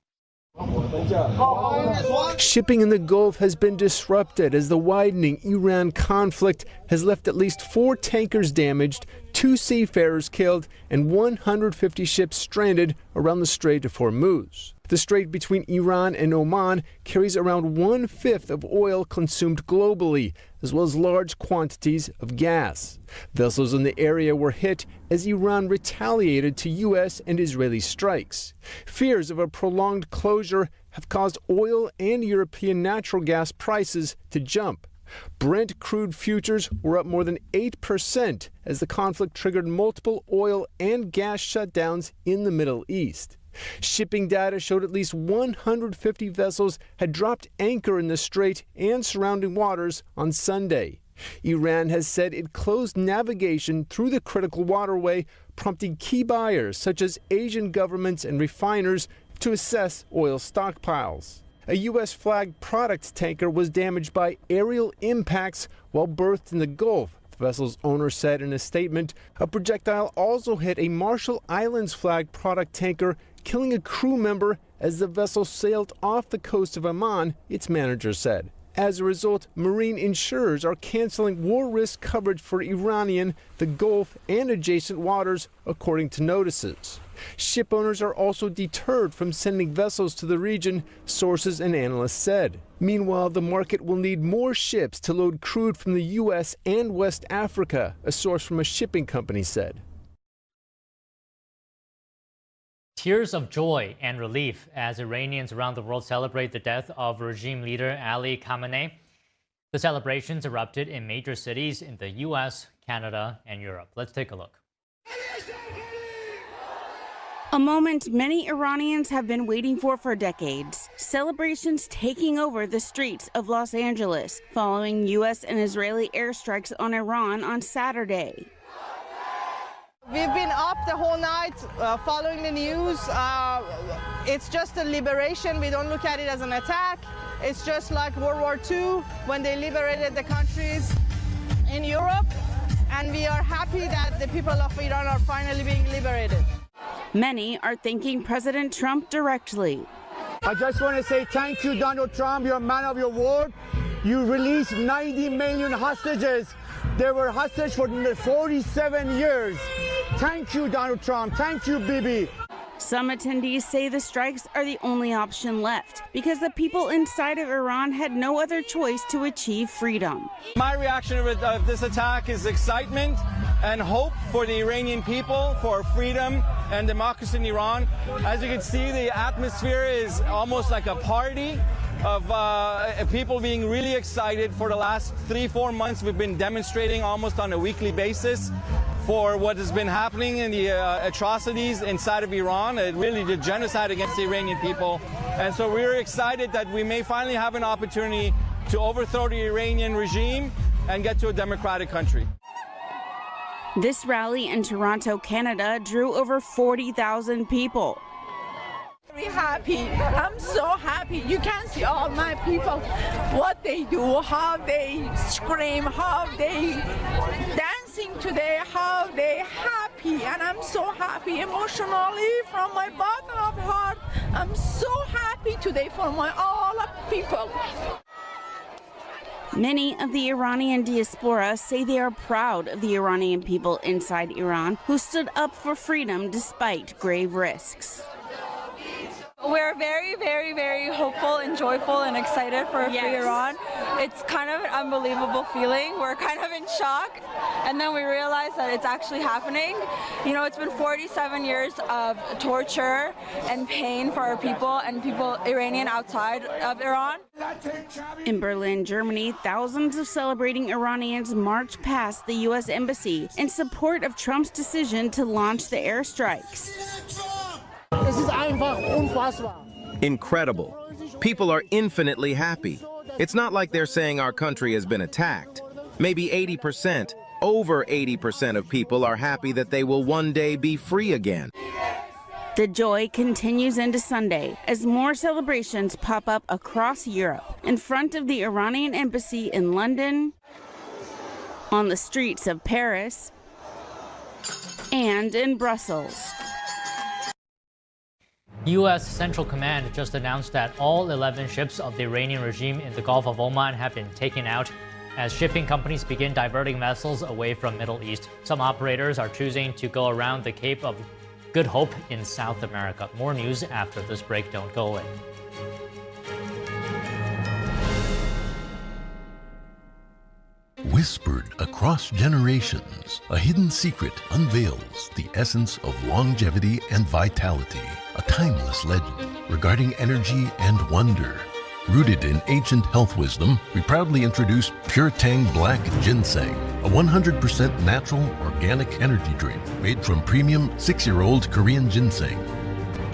Shipping in the Gulf has been disrupted as the widening Iran conflict has left at least 4 tankers damaged, 2 seafarers killed, and 150 ships stranded around the Strait of Hormuz. The strait between Iran and Oman carries around 1/5 of oil consumed globally, as well as large quantities of gas. Vessels in the area were hit as Iran retaliated to U.S. and Israeli strikes. Fears of a prolonged closure have caused oil and European natural gas prices to jump. Brent crude futures were up more than 8% as the conflict triggered multiple oil and gas shutdowns in the Middle East. Shipping data showed at least 150 vessels had dropped anchor in the strait and surrounding waters on Sunday. Iran has said it closed navigation through the critical waterway, prompting key buyers such as Asian governments and refiners to assess oil stockpiles. A U.S.-flagged product tanker was damaged by aerial impacts while berthed in the Gulf, the vessel's owner said in a statement. A projectile also hit a Marshall Islands-flagged product tanker, killing a crew member as the vessel sailed off the coast of Oman, its manager said. As a result, marine insurers are canceling war risk coverage for Iranian, the Gulf, and adjacent waters, according to notices. Ship owners are also deterred from sending vessels to the region, sources and analysts said. Meanwhile, the market will need more ships to load crude from the U.S. and West Africa, a source from a shipping company said. Tears of joy and relief as Iranians around the world celebrate the death of regime leader Ali Khamenei. The celebrations erupted in major cities in the U.S., Canada, and Europe. Let's take a look. A moment many Iranians have been waiting for decades. Celebrations taking over the streets of Los Angeles following U.S. and Israeli airstrikes on Iran on Saturday. We've been up the whole night following the news. It's just a liberation. We don't look at it as an attack. It's just like World War II when they liberated the countries in Europe. And we are happy that the people of Iran are finally being liberated. Many are thanking President Trump directly. I just want to say thank you, Donald Trump. You're a man of your word. You released 90 million hostages. They were hostage for 47 years. Thank you, Donald Trump. Thank you, Bibi. Some attendees say the strikes are the only option left because the people inside of Iran had no other choice to achieve freedom. My reaction of this attack is excitement and hope for the Iranian people for freedom and democracy in Iran. As you can see, the atmosphere is almost like a party of people being really excited. For the last 3-4 months, we've been demonstrating almost on a weekly basis for what has been happening in the atrocities inside of Iran, really the genocide against the Iranian people. And so we're excited that we may finally have an opportunity to overthrow the Iranian regime and get to a democratic country. This rally in Toronto, Canada drew over 40,000 people. Very happy. I'm so happy. You can see all my people, what they do, how they scream, how they dancing today, how they happy. And I'm so happy emotionally from my bottom of heart. I'm so happy today for all people. Many of the Iranian diaspora say they are proud of the Iranian people inside Iran who stood up for freedom despite grave risks. We're very, very, very hopeful and joyful and excited for a free Iran. It's kind of an unbelievable feeling. We're kind of in shock, and then we realize that it's actually happening. You know, it's been 47 years of torture and pain for our people and people Iranian outside of Iran. In Berlin, Germany, thousands of celebrating Iranians marched past the U.S. Embassy in support of Trump's decision to launch the airstrikes. Incredible. People are infinitely happy. It's not like they're saying our country has been attacked. Maybe 80%, over 80% of people are happy that they will one day be free again. The joy continues into Sunday as more celebrations pop up across Europe in front of the Iranian embassy in London, on the streets of Paris, and in Brussels. U.S. Central Command just announced that all 11 ships of the Iranian regime in the Gulf of Oman have been taken out as shipping companies begin diverting vessels away from Middle East. Some operators are choosing to go around the Cape of Good Hope in South America. More news after this break. Don't go away. Whispered across generations, a hidden secret unveils the essence of longevity and vitality, a timeless legend regarding energy and wonder. Rooted in ancient health wisdom, we proudly introduce Pure Tang Black Ginseng, a 100% natural organic energy drink made from premium 6-year-old Korean ginseng.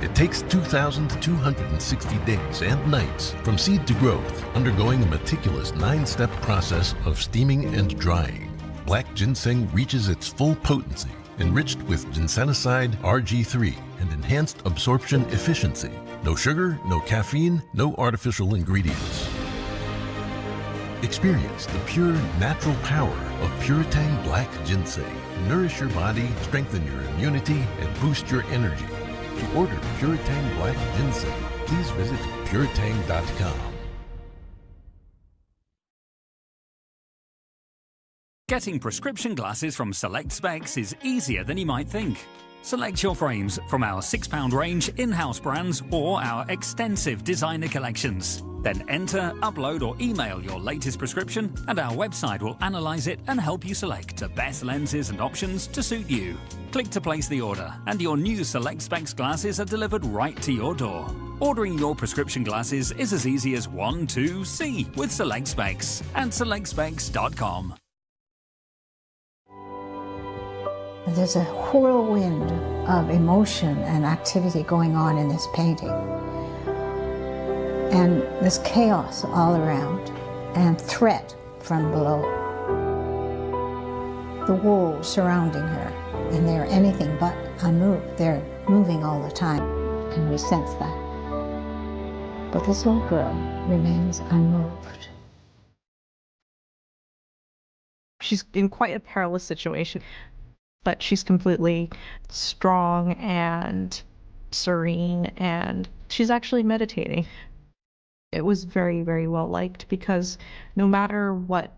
It takes 2,260 days and nights from seed to growth, undergoing a meticulous 9-step process of steaming and drying. Black ginseng reaches its full potency, enriched with ginsenoside RG3 and enhanced absorption efficiency. No sugar, no caffeine, no artificial ingredients. Experience the pure natural power of Pure Tang Black Ginseng. Nourish your body, strengthen your immunity, and boost your energy. To order Pure Tang Black Ginseng, please visit puretang.com. Getting prescription glasses from Select Specs is easier than you might think. Select your frames from our £6 range in-house brands or our extensive designer collections. Then enter, upload or email your latest prescription and our website will analyze it and help you select the best lenses and options to suit you. Click to place the order and your new Select Specs glasses are delivered right to your door. Ordering your prescription glasses is as easy as 1, 2, C with Select Specs and selectspecs.com. There's a whirlwind of emotion and activity going on in this painting. And there's chaos all around and threat from below. The walls surrounding her, and they're anything but unmoved. They're moving all the time. And we sense that. But this old girl remains unmoved. She's in quite a perilous situation, but she's completely strong and serene, and she's actually meditating. It was very, very well liked because no matter what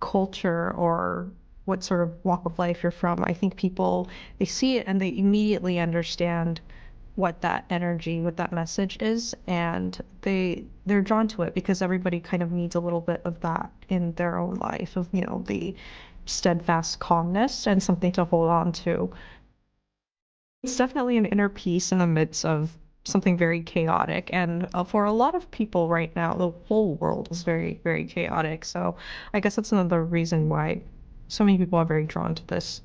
culture or what sort of walk of life you're from, I think people, they see it and they immediately understand what that energy, what that message is, and they're drawn to it because everybody kind of needs a little bit of that in their own life, of, you know, the steadfast calmness and something to hold on to. It's definitely an inner peace in the midst of something very chaotic, and for a lot of people right now, the whole world is very, very chaotic. So I guess that's another reason why so many people are very drawn to this.